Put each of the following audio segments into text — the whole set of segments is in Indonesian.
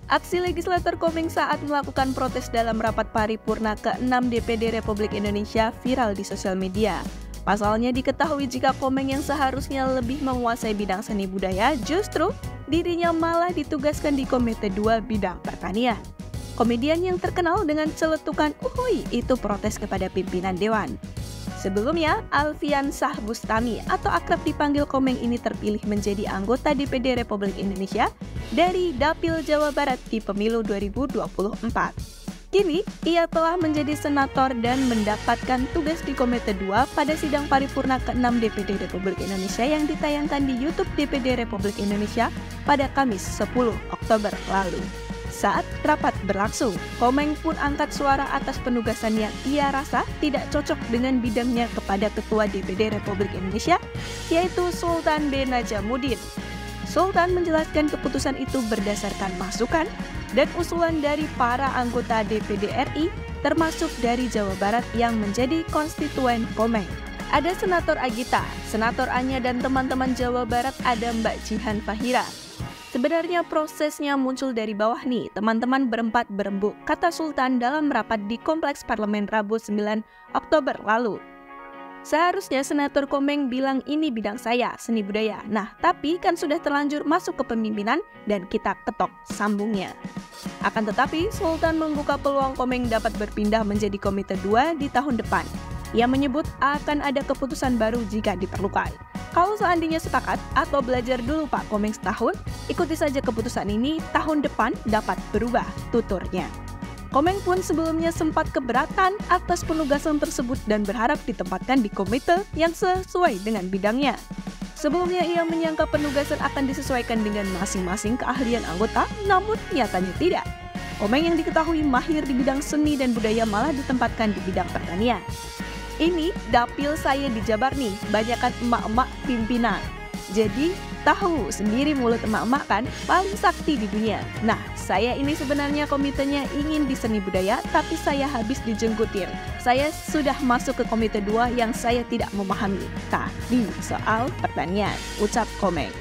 Aksi legislator Komeng saat melakukan protes dalam rapat paripurna ke-6 DPD Republik Indonesia viral di sosial media. Pasalnya diketahui jika Komeng yang seharusnya lebih menguasai bidang seni budaya, justru dirinya malah ditugaskan di Komite 2 bidang pertanian. Komedian yang terkenal dengan celetukan "uhuy" itu protes kepada pimpinan Dewan. Sebelumnya, Alfian Syah Bustami atau akrab dipanggil Komeng ini terpilih menjadi anggota DPD Republik Indonesia dari Dapil Jawa Barat di pemilu 2024. Kini, ia telah menjadi senator dan mendapatkan tugas di Komite 2 pada sidang paripurna ke-6 DPD Republik Indonesia yang ditayangkan di YouTube DPD Republik Indonesia pada Kamis 10 Oktober lalu. Saat rapat berlangsung, Komeng pun angkat suara atas penugasan yang ia rasa tidak cocok dengan bidangnya kepada Ketua DPD Republik Indonesia, yaitu Sultan B. Najamuddin. Sultan menjelaskan keputusan itu berdasarkan masukan dan usulan dari para anggota DPD RI, termasuk dari Jawa Barat yang menjadi konstituen Komeng. Ada Senator Agita, Senator Anya, dan teman-teman Jawa Barat ada Mbak Jihan Fahira. Sebenarnya prosesnya muncul dari bawah nih, teman-teman berempat berembuk, kata Sultan dalam rapat di Kompleks Parlemen Rabu 9 Oktober lalu. Seharusnya Senator Komeng bilang ini bidang saya, seni budaya. Nah, tapi kan sudah terlanjur masuk ke pemimpinan dan kita ketok sambungnya. Akan tetapi, Sultan membuka peluang Komeng dapat berpindah menjadi Komite 2 di tahun depan. Ia menyebut akan ada keputusan baru jika diperlukan. Kalau seandainya sepakat atau belajar dulu Pak Komeng setahun, ikuti saja keputusan ini, tahun depan dapat berubah, tuturnya. Komeng pun sebelumnya sempat keberatan atas penugasan tersebut dan berharap ditempatkan di komite yang sesuai dengan bidangnya. Sebelumnya ia menyangka penugasan akan disesuaikan dengan masing-masing keahlian anggota, namun nyatanya tidak. Komeng yang diketahui mahir di bidang seni dan budaya malah ditempatkan di bidang pertanian. Ini dapil saya di Jabar nih, banyakan emak-emak pimpinan. Jadi, tahu sendiri mulut emak-emak kan paling sakti di dunia. Nah, saya ini sebenarnya komitenya ingin di seni budaya, tapi saya habis dijengkutin. Saya sudah masuk ke Komite 2 yang saya tidak memahami tadi soal pertanian, ucap Komeng.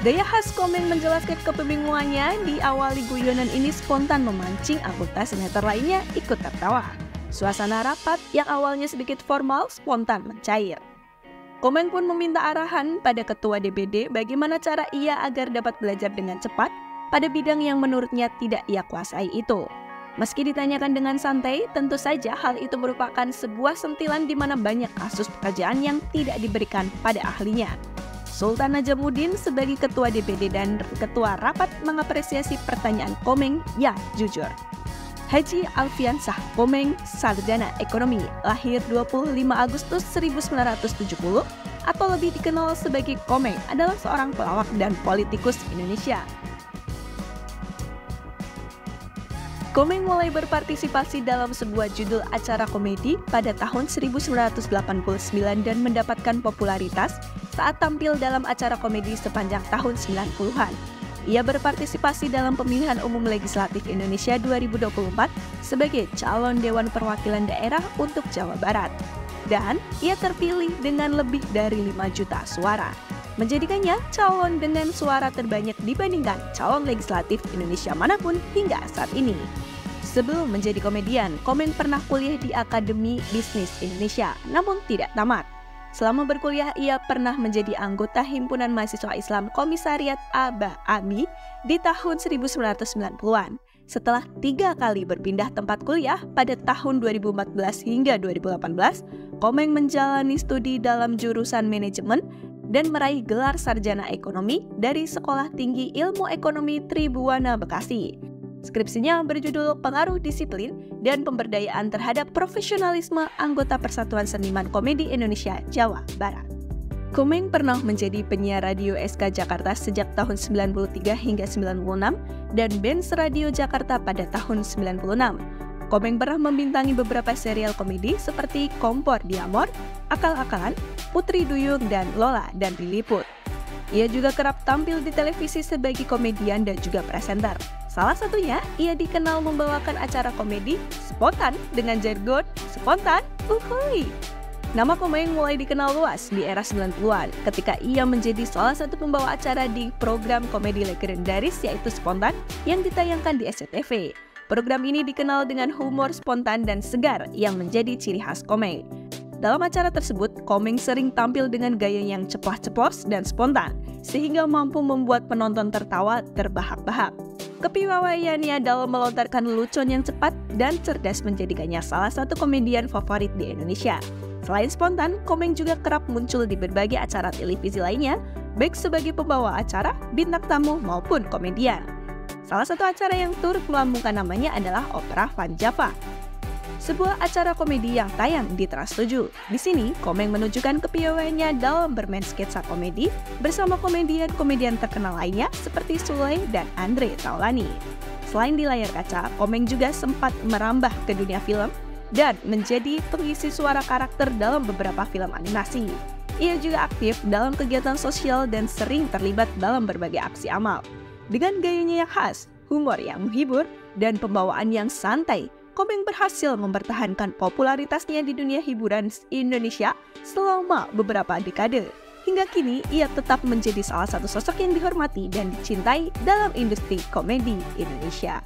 Gaya khas Komeng menjelaskan kebingungannya diawali guyonan ini spontan memancing anggota senator lainnya ikut tertawa. Suasana rapat yang awalnya sedikit formal spontan mencair. Komeng pun meminta arahan pada Ketua DPD bagaimana cara ia agar dapat belajar dengan cepat pada bidang yang menurutnya tidak ia kuasai itu. Meski ditanyakan dengan santai, tentu saja hal itu merupakan sebuah sentilan di mana banyak kasus pekerjaan yang tidak diberikan pada ahlinya. Sultan Najamuddin sebagai Ketua DPD dan Ketua Rapat mengapresiasi pertanyaan Komeng yang jujur. Haji Alfian Syah Komeng, sarjana ekonomi, lahir 25 Agustus 1970 atau lebih dikenal sebagai Komeng, adalah seorang pelawak dan politikus Indonesia. Komeng mulai berpartisipasi dalam sebuah judul acara komedi pada tahun 1989 dan mendapatkan popularitas saat tampil dalam acara komedi sepanjang tahun 90-an. Ia berpartisipasi dalam pemilihan umum legislatif Indonesia 2024 sebagai calon Dewan Perwakilan Daerah untuk Jawa Barat. Dan ia terpilih dengan lebih dari 5 juta suara, menjadikannya calon dengan suara terbanyak dibandingkan calon legislatif Indonesia manapun hingga saat ini. Sebelum menjadi komedian, Komeng pernah kuliah di Akademi Bisnis Indonesia, namun tidak tamat. Selama berkuliah, ia pernah menjadi anggota Himpunan Mahasiswa Islam Komisariat Aba Ami di tahun 1990-an. Setelah 3 kali berpindah tempat kuliah pada tahun 2014 hingga 2018, Komeng menjalani studi dalam jurusan manajemen dan meraih gelar sarjana ekonomi dari Sekolah Tinggi Ilmu Ekonomi Tribuana Bekasi. Skripsinya berjudul Pengaruh Disiplin dan Pemberdayaan Terhadap Profesionalisme Anggota Persatuan Seniman Komedi Indonesia Jawa Barat. Komeng pernah menjadi penyiar radio SK Jakarta sejak tahun 93 hingga 96 dan Benz Radio Jakarta pada tahun 96. Komeng pernah membintangi beberapa serial komedi seperti Kompor Diamor, Akal-akalan, Putri Duyung, dan Lola dan Diliput. Ia juga kerap tampil di televisi sebagai komedian dan juga presenter. Salah satunya, ia dikenal membawakan acara komedi spontan dengan jargon spontan uhuy. Nama Komeng mulai dikenal luas di era 90-an ketika ia menjadi salah satu pembawa acara di program komedi legendaris yaitu Spontan yang ditayangkan di SCTV. Program ini dikenal dengan humor spontan dan segar yang menjadi ciri khas Komeng. Dalam acara tersebut, Komeng sering tampil dengan gaya yang ceplas-ceplos dan spontan, sehingga mampu membuat penonton tertawa terbahak-bahak. Kepiawaiannya dalam melontarkan lelucon yang cepat dan cerdas menjadikannya salah satu komedian favorit di Indonesia. Selain Spontan, Komeng juga kerap muncul di berbagai acara televisi lainnya, baik sebagai pembawa acara, bintang tamu, maupun komedian. Salah satu acara yang turut melambungkan namanya adalah Opera Van Java, sebuah acara komedi yang tayang di Trans 7. Di sini, Komeng menunjukkan kepiawaiannya dalam bermain sketsa komedi bersama komedian-komedian terkenal lainnya seperti Sule dan Andre Taulani. Selain di layar kaca, Komeng juga sempat merambah ke dunia film dan menjadi pengisi suara karakter dalam beberapa film animasi. Ia juga aktif dalam kegiatan sosial dan sering terlibat dalam berbagai aksi amal. Dengan gayanya yang khas, humor yang menghibur, dan pembawaan yang santai, Komeng berhasil mempertahankan popularitasnya di dunia hiburan Indonesia selama beberapa dekade. Hingga kini, ia tetap menjadi salah satu sosok yang dihormati dan dicintai dalam industri komedi Indonesia.